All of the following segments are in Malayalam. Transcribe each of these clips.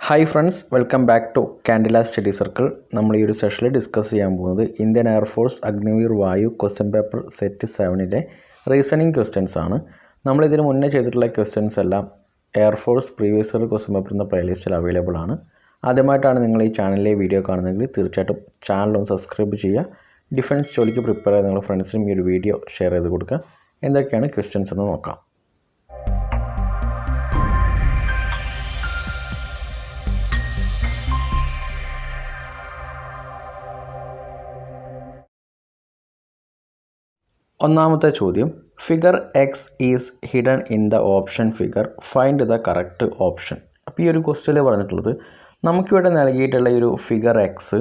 Hi friends, welcome back to Kandila study circle. നമ്മൾ ഈ ഒരു സെഷനിൽ ഡിസ്കസ് ചെയ്യാൻ പോകുന്നത് Indian air force Agniveer Vayu question paper set 7ലെ റീസണിങ് ക്വസ്റ്റ്യൻസ് ആണ്. നമ്മളിതിന് മുന്നേ ചെയ്തിട്ടുള്ള ക്വസ്റ്റ്യൻസ് എല്ലാം air force previous year question paper എന്ന പ്ലേലിസ്റ്റിൽ അവൈലബിൾ ആണ്. ആദ്യമായിട്ടാണ് നിങ്ങൾ ഈ ചാനലിലെ വീഡിയോ കാണുന്നതെങ്കിൽ തീർച്ചയായിട്ടും ചാനലൊന്ന് സബ്സ്ക്രൈബ് ചെയ്യുക. ഡിഫൻസ് ജോലിക്ക് പ്രിപ്പയർ ചെയ്ത് നിങ്ങളുടെ ഫ്രണ്ട്സിനും ഈ ഒരു വീഡിയോ ഷെയർ ചെയ്ത് കൊടുക്കുക. എന്തൊക്കെയാണ് ക്വസ്റ്റ്യൻസ് എന്ന് നോക്കാം. ഒന്നാമത്തെ ചോദ്യം, figure X is hidden in the option figure, find the correct option. അപ്പോൾ ഈ ഒരു ക്വസ്റ്റ്യനിൽ പറഞ്ഞിട്ടുള്ളത്, നമുക്കിവിടെ നൽകിയിട്ടുള്ള ഈ ഒരു ഫിഗർ എക്സ്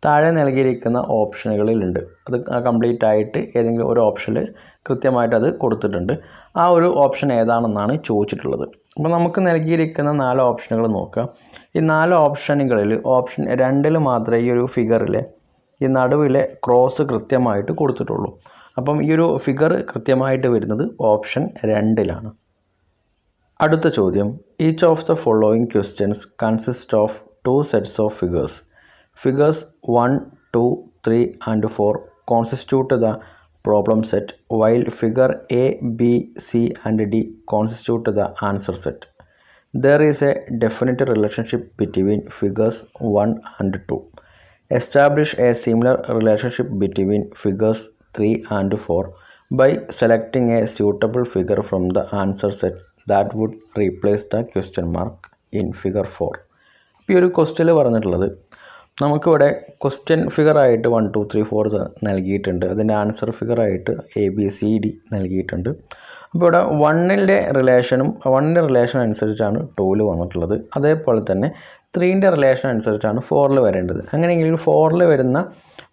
താഴെ നൽകിയിരിക്കുന്ന ഓപ്ഷനുകളിലുണ്ട്. അത് കംപ്ലീറ്റ് ആയിട്ട് ഏതെങ്കിലും ഒരു ഓപ്ഷനിൽ കൃത്യമായിട്ട് അത് കൊടുത്തിട്ടുണ്ട്. ആ ഒരു ഓപ്ഷൻ ഏതാണെന്നാണ് ചോദിച്ചിട്ടുള്ളത്. അപ്പോൾ നമുക്ക് നൽകിയിരിക്കുന്ന 4 ഓപ്ഷനുകൾ നോക്കാം. ഈ 4 ഓപ്ഷനുകളിൽ ഓപ്ഷൻ 2 മാത്രമേ ഈ ഒരു ഫിഗറിലെ ഈ നടുവിലെ ക്രോസ് കൃത്യമായിട്ട് കൊടുത്തിട്ടുള്ളൂ. അപ്പം ഈ ഒരു ഫിഗർ കൃത്യമായിട്ട് വരുന്നത് ഓപ്ഷൻ 2ലാണ്. അടുത്ത ചോദ്യം, each of the following questions consist of 2 sets of figures. Figures 1, 2, 3 and 4 constitute the problem set, while figure A, B, C and D constitute the answer set. There is A definite relationship between figures 1 and 2. Establish A similar relationship between figures 3 and 4 by selecting a suitable figure from the answer set that would replace the question mark in figure 4. ഇപ്പോൾ ഈ ഒരു ക്വസ്റ്റ്യനിൽ പറഞ്ഞിട്ടുള്ളത്, നമുക്കിവിടെ ക്വസ്റ്റ്യൻ ഫിഗറായിട്ട് 1, 2, 3, 4 നൽകിയിട്ടുണ്ട്. അതിൻ്റെ ആൻസർ ഫിഗറായിട്ട് ABCD നൽകിയിട്ടുണ്ട്. അപ്പോൾ ഇവിടെ 1ൻ്റെ റിലേഷൻ അനുസരിച്ചാണ് 2ൽ വന്നിട്ടുള്ളത്. അതേപോലെ തന്നെ 3ൻ്റെ റിലേഷൻ അനുസരിച്ചാണ് 4ൽ വരേണ്ടത്. അങ്ങനെയെങ്കിൽ 4ൽ വരുന്ന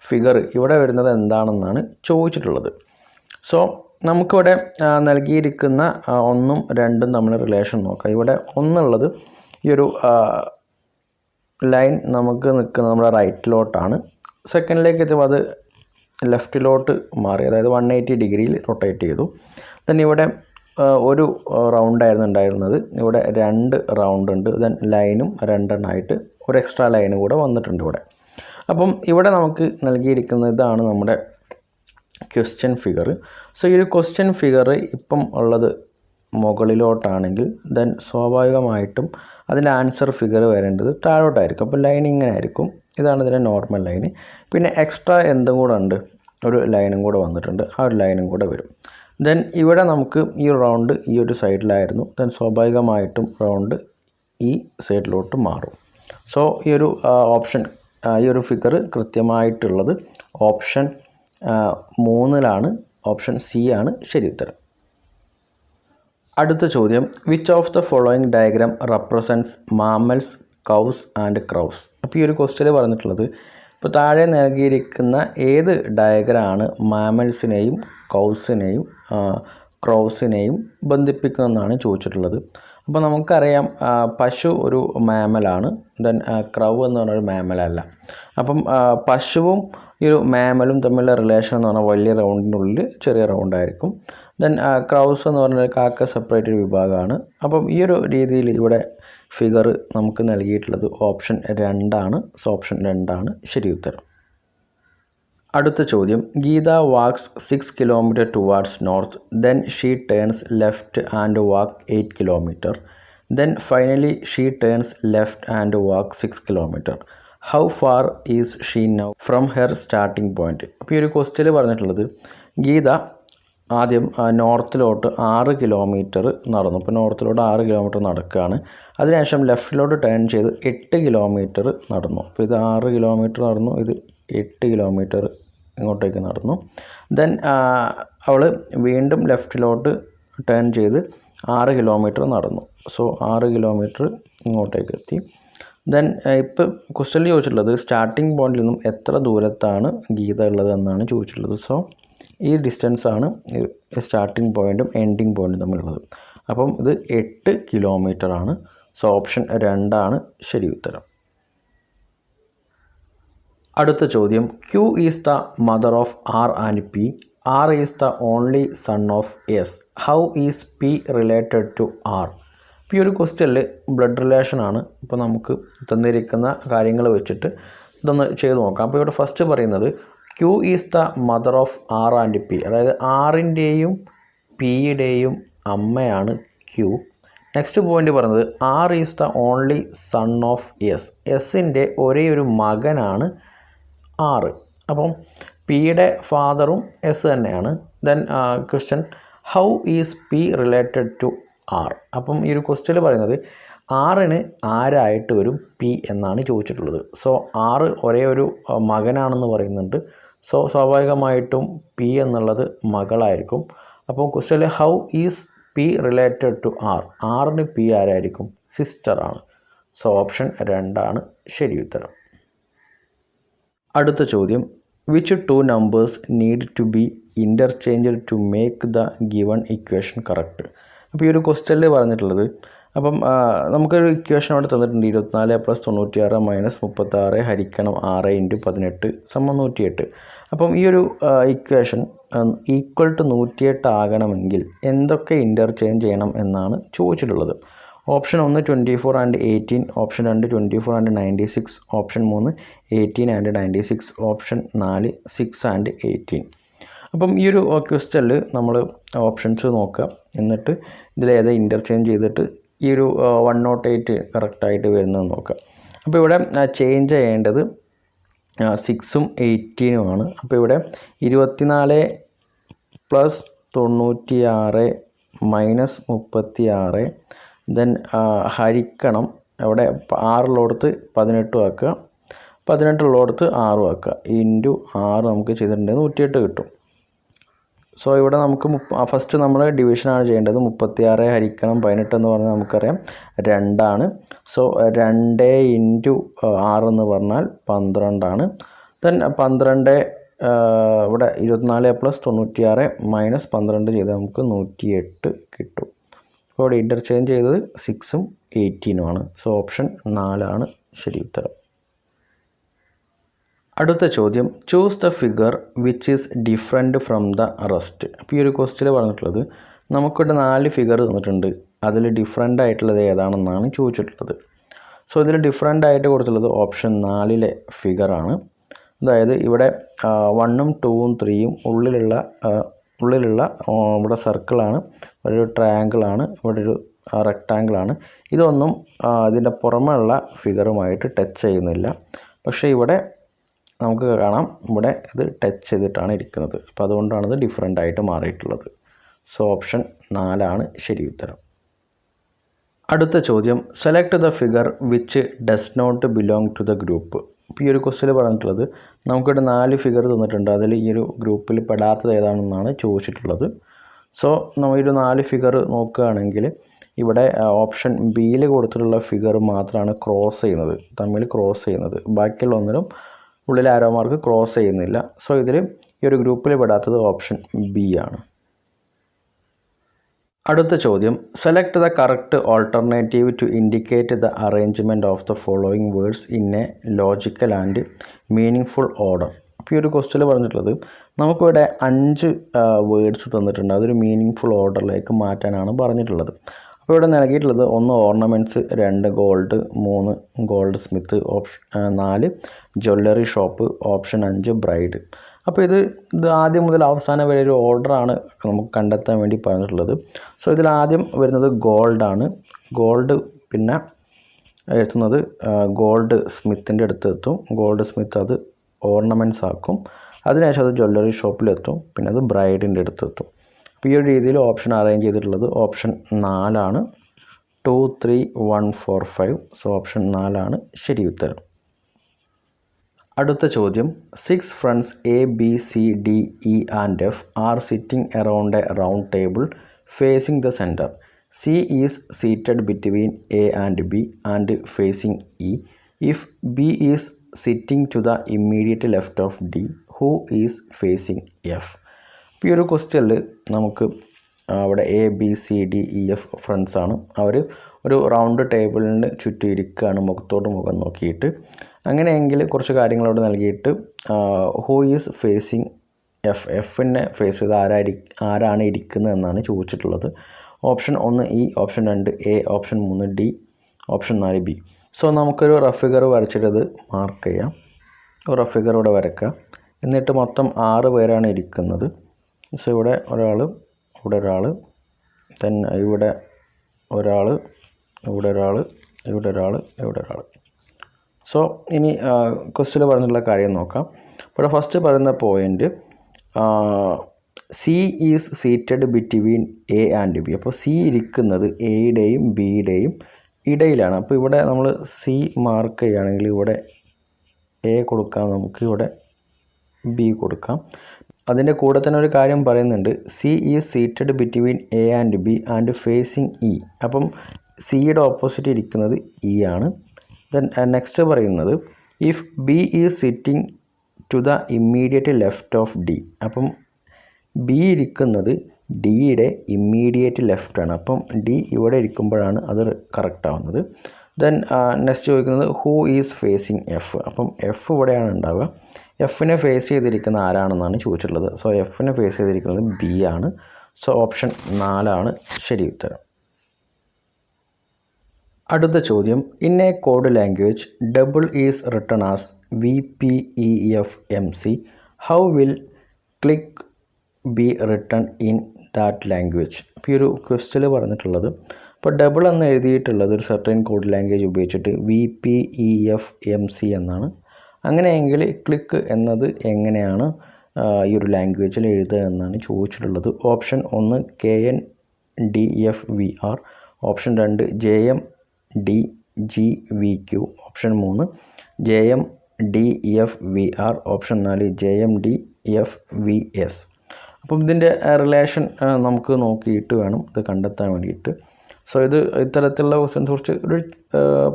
ഫിഗർ ഇവിടെ വരുന്നത് എന്താണെന്നാണ് ചോദിച്ചിട്ടുള്ളത്. സോ നമുക്കിവിടെ നൽകിയിരിക്കുന്ന 1ഉം 2ഉം തമ്മിൽ റിലേഷൻ നോക്കാം. ഇവിടെ ഒന്നുള്ളത് ഈ ഒരു ലൈൻ നമുക്ക് നിൽക്കുന്നത് നമ്മുടെ റൈറ്റിലോട്ടാണ്. സെക്കൻഡിലേക്ക് എത്തുമ്പോൾ അത് ലെഫ്റ്റിലോട്ട് മാറി, അതായത് 180 ഡിഗ്രിയിൽ റൊട്ടേറ്റ് ചെയ്തു. ദെൻ ഇവിടെ ഒരു റൗണ്ടായിരുന്നു ഉണ്ടായിരുന്നത്, ഇവിടെ 2 റൗണ്ട് ഉണ്ട്. ദെൻ ലൈനും 2 എണ്ണമായിട്ട് ഒരു എക്സ്ട്രാ ലൈനും കൂടെ വന്നിട്ടുണ്ട് ഇവിടെ. അപ്പം ഇവിടെ നമുക്ക് നൽകിയിരിക്കുന്ന ഇതാണ് നമ്മുടെ ക്വസ്റ്റ്യൻ ഫിഗർ. സോ ഈ ഒരു ക്വസ്റ്റ്യൻ ഫിഗർ ഇപ്പം ഉള്ളത് മുകളിലോട്ടാണെങ്കിൽ ദെൻ സ്വാഭാവികമായിട്ടും അതിൻ്റെ ആൻസർ ഫിഗർ വരേണ്ടത് താഴോട്ടായിരിക്കും. അപ്പോൾ ലൈൻ ഇങ്ങനെ ആയിരിക്കും. ഇതാണ് ഇതിൻ്റെ നോർമൽ ലൈന്. പിന്നെ എക്സ്ട്രാ എന്തും കൂടെ ഉണ്ട്, ഒരു ലൈനും കൂടെ വന്നിട്ടുണ്ട്. ആ ഒരു ലൈനും കൂടെ വരും. ദെൻ ഇവിടെ നമുക്ക് ഈ റൗണ്ട് ഈ ഒരു സൈഡിലായിരുന്നു. ദെൻ സ്വാഭാവികമായിട്ടും റൗണ്ട് ഈ സൈഡിലോട്ട് മാറും. സോ ഈ ഒരു ഈ ഒരു ഫിഗർ കൃത്യമായിട്ടുള്ളത് ഓപ്ഷൻ 3ലാണ്. ഓപ്ഷൻ സി ആണ് ശരി ഉത്തരം. അടുത്ത ചോദ്യം, which of the following diagram represents mammals, cows and crows. അപ്പോൾ ഈ ഒരു ക്വസ്റ്റ്യനിൽ പറഞ്ഞിട്ടുള്ളത്, ഇപ്പോൾ താഴെ നൽകിയിരിക്കുന്ന ഏത് ഡയഗ്രാമാണ് മാമൽസിനെയും കൗസിനെയും ക്രൗസിനെയും ബന്ധിപ്പിക്കുന്നതെന്നാണ് ചോദിച്ചിട്ടുള്ളത്. അപ്പോൾ നമുക്കറിയാം പശു ഒരു മാമലാണ്. ദെൻ ക്രൗ എന്ന് പറഞ്ഞൊരു മാമലല്ല. അപ്പം പശുവും ഈ ഒരു മാമലും തമ്മിലുള്ള റിലേഷൻ എന്ന് പറഞ്ഞാൽ വലിയ റൗണ്ടിൻ്റെ ഉള്ളിൽ ചെറിയ റൗണ്ടായിരിക്കും. ദെൻ ക്രൗസ് എന്ന് പറഞ്ഞാൽ കാക്ക സെപ്പറേറ്റഡ് വിഭാഗമാണ്. അപ്പം ഈ ഒരു രീതിയിൽ ഇവിടെ ഫിഗർ നമുക്ക് നൽകിയിട്ടുള്ളത് ഓപ്ഷൻ 2ആണ്. സോ ഓപ്ഷൻ 2ആണ് ശരി ഉത്തരം. അടുത്ത ചോദ്യം, Geetha walks 6 kilometre towards north, then she turns left and walk 8 kilometre, then finally she turns left and walk 6 kilometre. How far is she now from her starting point. അപ്പോൾ ഈ ഒരു ക്വസ്റ്റ്യനിൽ പറഞ്ഞിട്ടുള്ളത്, ഗീത ആദ്യം നോർത്തിലോട്ട് 6 കിലോമീറ്റർ നടന്നു. അപ്പോൾ നോർത്തിലോട്ട് 6 കിലോമീറ്റർ നടക്കുകയാണ്. അതിനുശേഷം ലെഫ്റ്റിലോട്ട് ടേൺ ചെയ്ത് 8 കിലോമീറ്റർ നടന്നു. അപ്പോൾ ഇത് 6 കിലോമീറ്റർ നടന്നു, ഇത് 8 കിലോമീറ്റർ ഇങ്ങോട്ടേക്ക് നടന്നു. ദെൻ അവൾ വീണ്ടും ലെഫ്റ്റിലോട്ട് ടേൺ ചെയ്ത് 6 കിലോമീറ്റർ നടന്നു. സോ 6 കിലോമീറ്റർ ഇങ്ങോട്ടേക്ക് എത്തി. ദെൻ ഇപ്പം ക്വസ്റ്റ്യനിൽ ചോദിച്ചിട്ടുള്ളത് സ്റ്റാർട്ടിംഗ് പോയിന്റിൽ നിന്നും എത്ര ദൂരത്താണ് ഗീത ഉള്ളത് എന്നാണ് ചോദിച്ചിട്ടുള്ളത്. സോ ഈ ഡിസ്റ്റൻസാണ് സ്റ്റാർട്ടിംഗ് പോയിൻറ്റും എൻഡിങ് പോയിൻറ്റും തമ്മിലുള്ളത്. അപ്പം ഇത് 8 കിലോമീറ്റർ ആണ്. സോ ഓപ്ഷൻ 2ആണ് ശരി ഉത്തരം. അടുത്ത ചോദ്യം, Q is the mother of R and P. R is the only son of S. How is P related to R? അപ്പോൾ ഈ ഒരു ക്വസ്റ്റ്യനിൽ ബ്ലഡ് റിലേഷനാണ്. ഇപ്പോൾ നമുക്ക് തന്നിരിക്കുന്ന കാര്യങ്ങൾ വെച്ചിട്ട് ഇതൊന്ന് ചെയ്ത് നോക്കാം. അപ്പോൾ ഇവിടെ ഫസ്റ്റ് പറയുന്നത് Q is the mother of R and P, അതായത് ആറിൻ്റെയും പിയുടെയും അമ്മയാണ് ക്യൂ. നെക്സ്റ്റ് പോയിന്റ് പറയുന്നത് R is the only son of S, എസിൻ്റെ ഒരേ ഒരു മകനാണ് ആറ്. അപ്പം പിയുടെ ഫാദറും എസ് തന്നെയാണ്. Then question how is P related to R. അപ്പം ഈ ഒരു ക്വസ്റ്റ്യൻ പറയുന്നത് ആറിന് ആരായിട്ട് വരും പി എന്നാണ് ചോദിച്ചിട്ടുള്ളത്. സോ ആറ് ഒരേ ഒരു മകനാണെന്ന് പറയുന്നുണ്ട്. സോ സ്വാഭാവികമായിട്ടും പി എന്നുള്ളത് മകളായിരിക്കും. അപ്പം ക്വസ്റ്റ്യനിൽ how is P related to R, ആറിന് പി ആരായിരിക്കും? സിസ്റ്ററാണ്. സോ ഓപ്ഷൻ 2 ശരി ഉത്തരം. അടുത്ത ചോദ്യം which 2 numbers need to be interchanged to make the given equation correct. അപ്പോൾ ഈ ഒരു ക്വസ്റ്റ്യനിൽ പറഞ്ഞിട്ടുള്ളത്, അപ്പം നമുക്കൊരു ഇക്വേഷൻ അവിടെ തന്നിട്ടുണ്ട്. 24 + 96 - 36 ഹരിക്കണം 6 × 18 = 108. അപ്പം ഈ ഒരു ഇക്വേഷൻ ഈക്വൽ ടു 108 ആകണമെങ്കിൽ എന്തൊക്കെ ഇൻ്റർചേഞ്ച് ചെയ്യണം എന്നാണ് ചോദിച്ചിട്ടുള്ളത്. Option 1 24 and 18, option 2 24 and 96, option 3 18 and 96, option 4 6 and 18. അപ്പം ഈ ഒരു ക്വസ്റ്റ്യനിൽ നമ്മൾ ഓപ്ഷൻസ് നോക്കുക, എന്നിട്ട് ഇതിലേത് ഇൻ്റർചേഞ്ച് ചെയ്തിട്ട് ഈ ഒരു 108 കറക്റ്റായിട്ട് വരുന്നത് നോക്കുക. അപ്പോൾ ഇവിടെ ചേഞ്ച് ചെയ്യേണ്ടത് 6ഉം 18ഉമാണ്. അപ്പോൾ ഇവിടെ 24 + 96 - 36 ദെൻ ഹരിക്കണം അവിടെ 6 18 ആക്കുക, 18 6 ആക്കുക, ഇൻറ്റു 6 നമുക്ക് ചെയ്തിട്ടുണ്ടെങ്കിൽ 108 കിട്ടും. സോ ഇവിടെ നമുക്ക് ഫസ്റ്റ് നമ്മൾ ഡിവിഷനാണ് ചെയ്യേണ്ടത്. 36 ഹരിക്കണം 18 എന്ന് പറഞ്ഞാൽ നമുക്കറിയാം 2 ആണ്. സോ 2 × 6 എന്ന് പറഞ്ഞാൽ 12 ആണ്. ദെൻ 12 ഇവിടെ 24 + 96 - 12 ചെയ്താൽ നമുക്ക് 108 കിട്ടും. അപ്പോൾ ഇവിടെ ഇൻ്റർചേഞ്ച് ചെയ്തത് 6ഉം 18ഉമാണ്. സോ ഓപ്ഷൻ 4 ശരി ഉത്തരം. അടുത്ത ചോദ്യം choose the figure which is different from the rest. അപ്പോൾ ഈ ഒരു ക്വസ്റ്റ്യൻ പറഞ്ഞിട്ടുള്ളത് നമുക്കിവിടെ 4 ഫിഗർ തന്നിട്ടുണ്ട്, അതിൽ ഡിഫറെൻ്റ് ആയിട്ടുള്ളത് ഏതാണെന്നാണ് ചോദിച്ചിട്ടുള്ളത്. സോ ഇതിൽ ഡിഫറെൻ്റ് ആയിട്ട് കൊടുത്തിട്ടുള്ളത് ഓപ്ഷൻ 4 ഫിഗറാണ്. അതായത് ഇവിടെ 1ഉം 2ഉം 3ഉം ഉള്ളിലുള്ള ഇവിടെ സർക്കിളാണ്, ഇവിടെ ഒരു ട്രയാങ്കിളാണ്, ഇവിടെ ഒരു റെക്റ്റാങ്കിളാണ്. ഇതൊന്നും ഇതിൻ്റെ പുറമെയുള്ള ഫിഗറുമായിട്ട് ടച്ച് ചെയ്യുന്നില്ല. പക്ഷേ ഇവിടെ നമുക്ക് കാണാം ഇവിടെ ഇത് ടച്ച് ചെയ്തിട്ടാണ് ഇരിക്കുന്നത്. അപ്പോൾ അതുകൊണ്ടാണ് ഇത് ഡിഫറെൻ്റ് ആയിട്ട് മാറിയിട്ടുള്ളത്. സോ ഓപ്ഷൻ 4 ശരി ഉത്തരം. അടുത്ത ചോദ്യം select the figure which does not belong to the group. ഇപ്പോൾ ഈ ഒരു ക്വസ്റ്റ്യൻ പറഞ്ഞിട്ടുള്ളത് നമുക്കിവിടെ 4 ഫിഗർ തന്നിട്ടുണ്ട്, അതിൽ ഈ ഒരു ഗ്രൂപ്പിൽ പെടാത്തത് ഏതാണെന്നാണ് ചോദിച്ചിട്ടുള്ളത്. സോ നമ്മൾ ഒരു 4 ഫിഗർ നോക്കുകയാണെങ്കിൽ ഇവിടെ ഓപ്ഷൻ ബിയിൽ കൊടുത്തിട്ടുള്ള ഫിഗർ മാത്രമാണ് തമ്മിൽ ക്രോസ് ചെയ്യുന്നത്. ബാക്കിയുള്ള ഒന്നിലും ഉള്ളിൽ ആരോ മാർക്ക് ക്രോസ് ചെയ്യുന്നില്ല. സോ ഇതിൽ ഈ ഒരു ഗ്രൂപ്പിൽ പെടാത്തത് ഓപ്ഷൻ ബി ആണ്. അടുത്ത ചോദ്യം select the correct alternative to indicate the arrangement of the following words in a logical and meaningful order. അപ്പോൾ ഈ ഒരു ക്വസ്റ്റ്യൻ പറഞ്ഞിട്ടുള്ളത് നമുക്കിവിടെ 5 വേർഡ്സ് തന്നിട്ടുണ്ട്, അതൊരു മീനിങ് ഫുൾ ഓർഡറിലേക്ക് മാറ്റാനാണ് പറഞ്ഞിട്ടുള്ളത്. അപ്പോൾ ഇവിടെ നൽകിയിട്ടുള്ളത് 1 ornaments, 2 gold, 3 gold Smith, option 4 jewellery shop, option 5 bride. അപ്പോൾ ഇത് ആദ്യം മുതൽ അവസാനം വരെ ഒരു ഓർഡറാണ് നമുക്ക് കണ്ടെത്താൻ വേണ്ടി പറഞ്ഞിട്ടുള്ളത്. സോ ഇതിൽ ആദ്യം വരുന്നത് ഗോൾഡാണ്. ഗോൾഡ് പിന്നെ എത്തുന്നത് ഗോൾഡ് സ്മിത്തിൻ്റെ അടുത്ത് എത്തും. ഗോൾഡ് സ്മിത്ത് അത് ഓർണമെൻറ്റ്സ് ആക്കും. അതിനുശേഷം അത് ജ്വല്ലറി ഷോപ്പിലെത്തും, പിന്നെ അത് ബ്രൈഡിൻ്റെ അടുത്തെത്തും. അപ്പോൾ ഈ ഒരു രീതിയിൽ ഓപ്ഷൻ അറേഞ്ച് ചെയ്തിട്ടുള്ളത് ഓപ്ഷൻ 4 2 3 1 4 5. സോ ഓപ്ഷൻ 4 ശരി ഉത്തരം. അടുത്ത ചോദ്യം 6 friends A, B, C, D, E and F are sitting around a round table facing the center. C is seated between A and B and facing E. If B is sitting to the immediate left of D, who is facing F? ഇപ്പോൾ ഈ ഒരു ക്വസ്റ്റ്യനിൽ നമുക്ക് അവിടെ A, B, C, D, E, F ഫ്രണ്ട്സാണ്. അവർ ഒരു റൗണ്ട് ടേബിളിന് ചുറ്റും ഇരിക്കുകയാണ്, മുഖത്തോട് മുഖം നോക്കിയിട്ട്. അങ്ങനെയെങ്കിൽ കുറച്ച് കാര്യങ്ങളോട് നൽകിയിട്ട് ഹൂ ഈസ് ഫേസിങ് എഫ്, എഫിനെ ഫേസ് ചെയ്ത് ആരാണ് ഇരിക്കുന്നത് എന്നാണ് ചോദിച്ചിട്ടുള്ളത്. Option 1 E, option 2 A, option 3 D, option 4 B. So നമുക്കൊരു റഫ് ഫിഗർ വരച്ചിട്ടത് മാർക്ക് ചെയ്യാം. ഒരു റഫ് ഫിഗർ ഇവിടെ വരയ്ക്കുക. എന്നിട്ട് മൊത്തം 6 പേരാണ് ഇരിക്കുന്നത്. സോ ഇവിടെ ഒരാൾ, ഇവിടെ ഒരാൾ, ദെൻ ഇവിടെ ഒരാൾ, ഇവിടെ ഒരാൾ, ഇവിടെ ഒരാൾ, ഇവിടെ ഒരാൾ. സോ ഇനി ക്വസ്റ്റ്യനിൽ പറഞ്ഞിട്ടുള്ള കാര്യം നോക്കാം. ഇവിടെ ഫസ്റ്റ് പറയുന്ന point C is seated between A and B. അപ്പോൾ സി ഇരിക്കുന്നത് എയുടെയും ബിയുടെയും ഇടയിലാണ്. അപ്പോൾ ഇവിടെ നമ്മൾ സി മാർക്ക് ചെയ്യുകയാണെങ്കിൽ ഇവിടെ എ കൊടുക്കാം, നമുക്ക് ഇവിടെ ബി കൊടുക്കാം. അതിൻ്റെ കൂടെ തന്നെ ഒരു കാര്യം പറയുന്നുണ്ട്, C is seated between A and B and facing E. അപ്പം സിയുടെ ഓപ്പോസിറ്റ് ഇരിക്കുന്നത് ഇ ആണ്. ദെൻ നെക്സ്റ്റ് പറയുന്നത് if B is sitting to the immediate left of D. അപ്പം ബി ഇരിക്കുന്നത് ഡിയുടെ ഇമ്മീഡിയറ്റ് ലെഫ്റ്റാണ്. അപ്പം ഡി ഇവിടെ ഇരിക്കുമ്പോഴാണ് അത് കറക്റ്റ് ആവുന്നത്. ദെൻ നെക്സ്റ്റ് ചോദിക്കുന്നത് ഹൂ ഈസ് ഫേസിങ് എഫ്. അപ്പം എഫ് ഇവിടെയാണ് ഉണ്ടാവുക. എഫിനെ ഫേസ് ചെയ്തിരിക്കുന്ന ആരാണെന്നാണ് ചോദിച്ചിട്ടുള്ളത്. സോ എഫിനെ ഫേസ് ചെയ്തിരിക്കുന്നത് ബി ആണ്. സോ ഓപ്ഷൻ 4 ശരി ഉത്തരം. അടുത്ത ചോദ്യം, in A code language double is written as VPEFMC. How will click be written in that language. അപ്പോൾ ഈ ഒരു ക്വസ്റ്റ്യനിൽ പറഞ്ഞിട്ടുള്ളത്, ഇപ്പോൾ ഡബിൾ എന്ന് എഴുതിയിട്ടുള്ളത് ഒരു സർട്ടൻ കോഡ് ലാംഗ്വേജ് ഉപയോഗിച്ചിട്ട് VPEFMC എന്നാണ്. അങ്ങനെയെങ്കിൽ ക്ലിക്ക് എന്നത് എങ്ങനെയാണ് ഈ ഒരു ലാംഗ്വേജിൽ എഴുതുക എന്നാണ് ചോദിച്ചിട്ടുള്ളത്. Option 1 KNDFVR, option 2 JMDGVQ, option 3 JMDFVR, option 4 JMDFVS. അപ്പം ഇതിൻ്റെ റിലേഷൻ നമുക്ക് നോക്കിയിട്ട് വേണം ഇത് കണ്ടെത്താൻ വേണ്ടിയിട്ട്. സോ ഇത് ഇത്തരത്തിലുള്ള ക്വസ്റ്റ്യൻസ് കുറിച്ച് ഒരു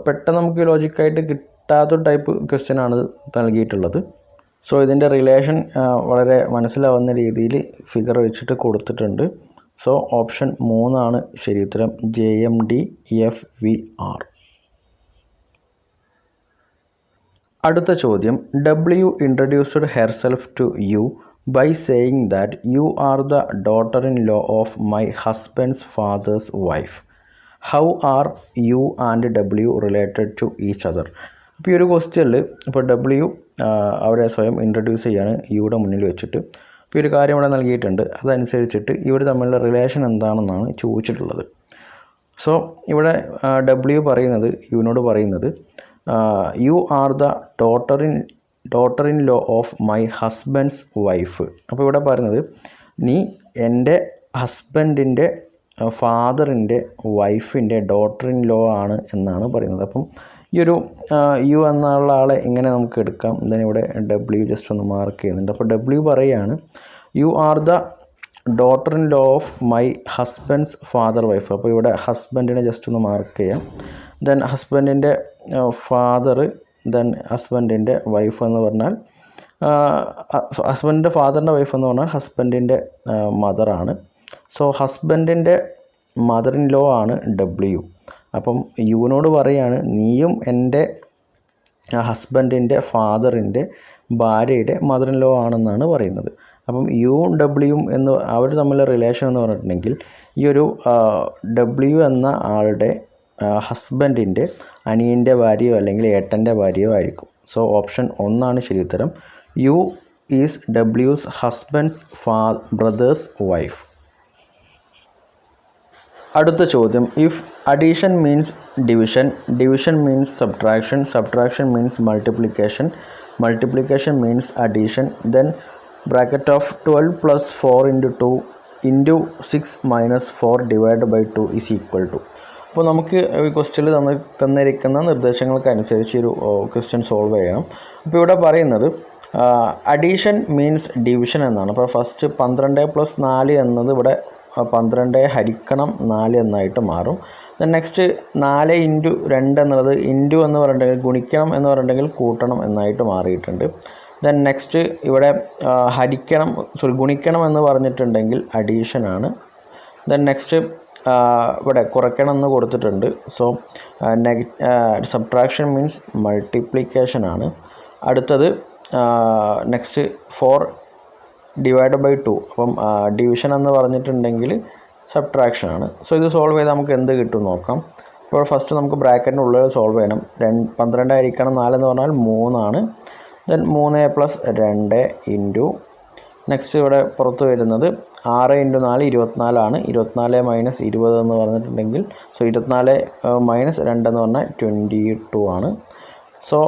പെട്ടെന്ന് നമുക്ക് ലോജിക്കായിട്ട് കിട്ടാത്തൊരു ടൈപ്പ് ക്വസ്റ്റ്യനാണ് നൽകിയിട്ടുള്ളത്. സോ ഇതിൻ്റെ റിലേഷൻ വളരെ മനസ്സിലാവുന്ന രീതിയിൽ ഫിഗർ വെച്ചിട്ട് കൊടുത്തിട്ടുണ്ട്. സോ ഓപ്ഷൻ 3 ശരി ഉത്തരം, JMDFVR. അടുത്ത ചോദ്യം, W introduced herself to you by saying that you are the daughter-in-law of my husband's father's wife. How are you and W related to each other? അപ്പോൾ ഈ ഒരു ക്വസ്റ്റ്യനിൽ ഇപ്പോൾ W അവരെ സ്വയം ഇൻട്രൊഡ്യൂസ് ചെയ്യാണ് യുടെ മുന്നിൽ വെച്ചിട്ട്. അപ്പോൾ ഈ ഒരു കാര്യം ഇവിടെ നൽകിയിട്ടുണ്ട്. അതനുസരിച്ചിട്ട് ഇവർ തമ്മിലുള്ള റിലേഷൻ എന്താണെന്നാണ് ചോദിച്ചിട്ടുള്ളത്. സോ ഇവിടെ W പറയുന്നത്, യുവിനോട് പറയുന്നത്, you are the daughter in law of my husband's wife. അപ്പോൾ ഇവിടെ പറയുന്നത് നീ എൻ്റെ ഹസ്ബൻഡിൻ്റെ ഫാദറിൻ്റെ വൈഫിൻ്റെ ഡോട്ടർ ഇൻ ലോ ആണ് എന്നാണ് പറയുന്നത്. അപ്പം ഈ ഒരു യു എന്നുള്ള ആളെ ഇങ്ങനെ നമുക്ക് എടുക്കാം. ഇതിനിവിടെ W ജസ്റ്റ് ഒന്ന് മാർക്ക് ചെയ്യുന്നുണ്ട്. അപ്പോൾ W പറയുകയാണ് you are the daughter in law of my husband's father wife. അപ്പോൾ ഇവിടെ ഹസ്ബൻഡിനെ ജസ്റ്റ് ഒന്ന് മാർക്ക് ചെയ്യാം. ദെൻ ഹസ്ബൻഡിൻ്റെ ഫാദർ, ദെൻ ഹസ്ബൻഡിൻ്റെ വൈഫ് എന്ന് പറഞ്ഞാൽ ഹസ്ബൻഡിൻ്റെ ഫാദറിൻ്റെ വൈഫ് എന്ന് പറഞ്ഞാൽ ഹസ്ബൻഡിൻ്റെ മദറാണ്. സോ ഹസ്ബൻഡിൻ്റെ മദർ ഇൻ ലോ ആണ് W. അപ്പം യുവിനോട് പറയാണ് നീയും എൻ്റെ ഹസ്ബൻഡിൻ്റെ ഫാദറിൻ്റെ ഭാര്യയുടെ മദർ ഇൻ ലോ ആണെന്നാണ് പറയുന്നത്. അപ്പം യുവും Wയും എന്ന് അവർ തമ്മിലുള്ള റിലേഷൻ എന്ന് പറഞ്ഞിട്ടുണ്ടെങ്കിൽ ഈ ഒരു W എന്ന ആളുടെ ഹസ്ബൻഡിൻ്റെ അനിയൻ്റെ ഭാര്യയോ അല്ലെങ്കിൽ ഏട്ടൻ്റെ ഭാര്യയോ ആയിരിക്കും. സോ ഓപ്ഷൻ 1 ശരി ഉത്തരം, U is W's husband's brother's wife. അടുത്ത ചോദ്യം, if addition means division, division means subtraction, subtraction means multiplication, multiplication means addition, then bracket of 12 + 4 × 2 × 6 - 4 / 2 is equal to. അപ്പോൾ നമുക്ക് ഈ ക്വസ്റ്റ്യനിൽ തന്നിരിക്കുന്ന നിർദ്ദേശങ്ങൾക്കനുസരിച്ച് ഒരു ക്വസ്റ്റ്യൻ സോൾവ് ചെയ്യണം. അപ്പോൾ ഇവിടെ പറയുന്നത് അഡീഷൻ മീൻസ് ഡിവിഷൻ എന്നാണ്. അപ്പോൾ ഫസ്റ്റ് 12 + 4 എന്നത് ഇവിടെ 12 ഹരിക്കണം 4 എന്നായിട്ട് മാറും. ദെൻ നെക്സ്റ്റ് 4 × 2 എന്നുള്ളത് ഇൻറ്റു എന്ന് പറഞ്ഞിട്ടുണ്ടെങ്കിൽ ഗുണിക്കണം എന്ന് പറഞ്ഞിട്ടുണ്ടെങ്കിൽ കൂട്ടണം എന്നായിട്ട് മാറിയിട്ടുണ്ട്. ദെൻ നെക്സ്റ്റ് ഇവിടെ ഗുണിക്കണം എന്ന് പറഞ്ഞിട്ടുണ്ടെങ്കിൽ അഡീഷനാണ്. ദെൻ നെക്സ്റ്റ് ഇവിടെ കുറയ്ക്കണം എന്ന് കൊടുത്തിട്ടുണ്ട്. സോ സബ്ട്രാക്ഷൻ മീൻസ് മൾട്ടിപ്ലിക്കേഷൻ ആണ്. അടുത്തത് നെക്സ്റ്റ് 4 / 2. അപ്പം ഡിവിഷൻ എന്ന് പറഞ്ഞിട്ടുണ്ടെങ്കിൽ സബ്ട്രാക്ഷൻ ആണ്. സോ ഇത് സോൾവ് ചെയ്താൽ നമുക്ക് എന്ത് കിട്ടും നോക്കാം. ഇപ്പോൾ ഫസ്റ്റ് നമുക്ക് ബ്രാക്കറ്റിൻ്റെ ഉള്ളിൽ സോൾവ് ചെയ്യണം. 12 ഹരിക്കണം 4 എന്ന് പറഞ്ഞാൽ 3 ആണ്. ദെൻ 3 + 2 ഇൻറ്റു നെക്സ്റ്റ് ഇവിടെ പുറത്ത് വരുന്നത് 6 × 4 24 ആണ്. 24 - 20 എന്ന് പറഞ്ഞിട്ടുണ്ടെങ്കിൽ 24 - 2 എന്ന് പറഞ്ഞാൽ 22 ആണ്. സോ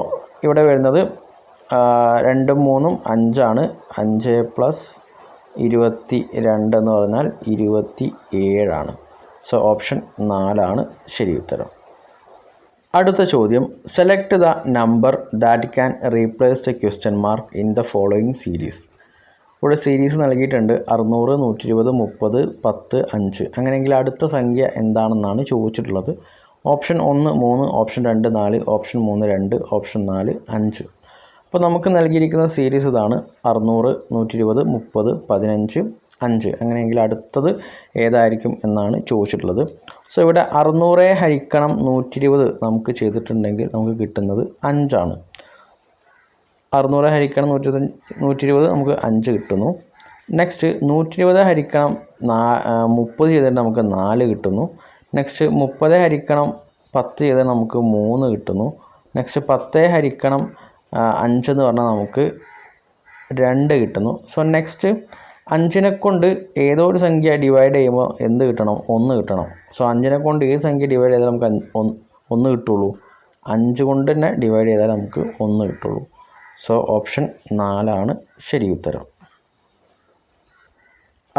ഇവിടെ വരുന്നത് 2 ഉം 3 ഉം 5 ആണ്. 5 + 22 എന്ന് പറഞ്ഞാൽ 27 ആണ്. സോ ഓപ്ഷൻ 4 ആണ് ശരി ഉത്തരം. അടുത്ത ചോദ്യം, select the number that can replace the question mark in the following series. ഇവിടെ സീരീസ് നൽകിയിട്ടുണ്ട് 600, 120, 30, 10, 5. അങ്ങനെയെങ്കിൽ അടുത്ത സംഖ്യ എന്താണെന്നാണ് ചോദിച്ചിട്ടുള്ളത്. Option 1 3, option 2 4, option 3 2, option 4 5. അപ്പോൾ നമുക്ക് നൽകിയിരിക്കുന്ന സീരീസ് ഇതാണ് 600, 120, 30, 15, 5. അങ്ങനെയെങ്കിൽ അടുത്തത് ഏതായിരിക്കും എന്നാണ് ചോദിച്ചിട്ടുള്ളത്. സോ ഇവിടെ 600 ഹരിക്കണം 120 നമുക്ക് ചെയ്തിട്ടുണ്ടെങ്കിൽ നമുക്ക് കിട്ടുന്നത് 5 ആണ്. 600 ഹരിക്കണം 120 നമുക്ക് 5 കിട്ടുന്നു. നെക്സ്റ്റ് 120 ഹരിക്കണം 30 ചെയ്തിട്ട് നമുക്ക് 4 കിട്ടുന്നു. നെക്സ്റ്റ് 30 ഹരിക്കണം 10 ചെയ്താൽ നമുക്ക് 3 കിട്ടുന്നു. നെക്സ്റ്റ് 10 ഹരിക്കണം 5 എന്ന് പറഞ്ഞാൽ നമുക്ക് 2 കിട്ടുന്നു. സോ നെക്സ്റ്റ് 5നെ കൊണ്ട് ഏതോ ഒരു സംഖ്യ ഡിവൈഡ് ചെയ്യുമ്പോൾ എന്ത് കിട്ടണം? 1 കിട്ടണം. സോ 5നെ കൊണ്ട് ഏത് സംഖ്യ ഡിവൈഡ് ചെയ്താൽ നമുക്ക് 1 കിട്ടുള്ളൂ? 5 കൊണ്ട് തന്നെ ഡിവൈഡ് ചെയ്താൽ നമുക്ക് 1 കിട്ടുള്ളൂ. സോ ഓപ്ഷൻ 4 ആണ് ശരി ഉത്തരം.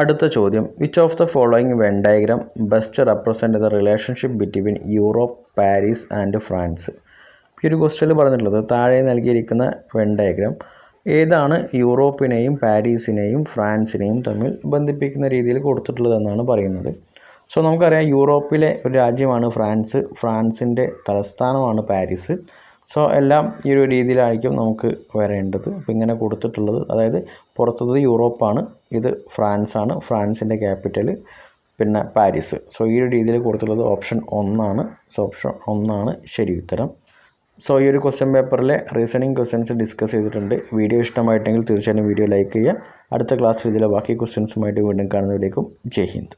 അടുത്ത ചോദ്യം, which of the following when diagram best represent the relationship between Europe, Paris and France. ഈ ഒരു ക്വസ്റ്റ്യനിൽ പറഞ്ഞിട്ടുള്ളത് താഴെ നൽകിയിരിക്കുന്ന വെൻ ഡയഗ്രാം ഏതാണ് യൂറോപ്പിനെയും പാരീസിനെയും ഫ്രാൻസിനെയും തമ്മിൽ ബന്ധിപ്പിക്കുന്ന രീതിയിൽ കൊടുത്തിട്ടുള്ളതെന്നാണ് പറയുന്നത്. സോ നമുക്കറിയാം യൂറോപ്പിലെ ഒരു രാജ്യമാണ് ഫ്രാൻസ്, ഫ്രാൻസിൻ്റെ തലസ്ഥാനമാണ് പാരീസ്. സോ എല്ലാം ഈ ഒരു രീതിയിലായിരിക്കും നമുക്ക് വരേണ്ടത്. അപ്പോൾ ഇങ്ങനെ കൊടുത്തിട്ടുള്ളത്, അതായത് പുറത്തത് യൂറോപ്പാണ്, ഇത് ഫ്രാൻസാണ്, ഫ്രാൻസിൻ്റെ ക്യാപിറ്റൽ പിന്നെ പാരീസ്. സോ ഈ ഒരു രീതിയിൽ കൊടുത്തിട്ടുള്ളത് ഓപ്ഷൻ 1 ആണ്. സോ ഓപ്ഷൻ 1 ആണ് ശരി ഉത്തരം. സോ ഈ ഒരു ക്വസ്റ്റ്യൻ പേപ്പറിലെ റീസണിങ് ക്വസ്റ്റ്യൻസ് ഡിസ്കസ് ചെയ്തിട്ടുണ്ട്. വീഡിയോ ഇഷ്ടമായിട്ടെങ്കിൽ തീർച്ചയായും വീഡിയോ ലൈക്ക് ചെയ്യുക. അടുത്ത ക്ലാസ്സിൽ ഇതിലെ ബാക്കി ക്വസ്റ്റ്യൻസുമായിട്ട് വീണ്ടും കാണുന്നതിലേക്കും ജയ് ഹിന്ദ്.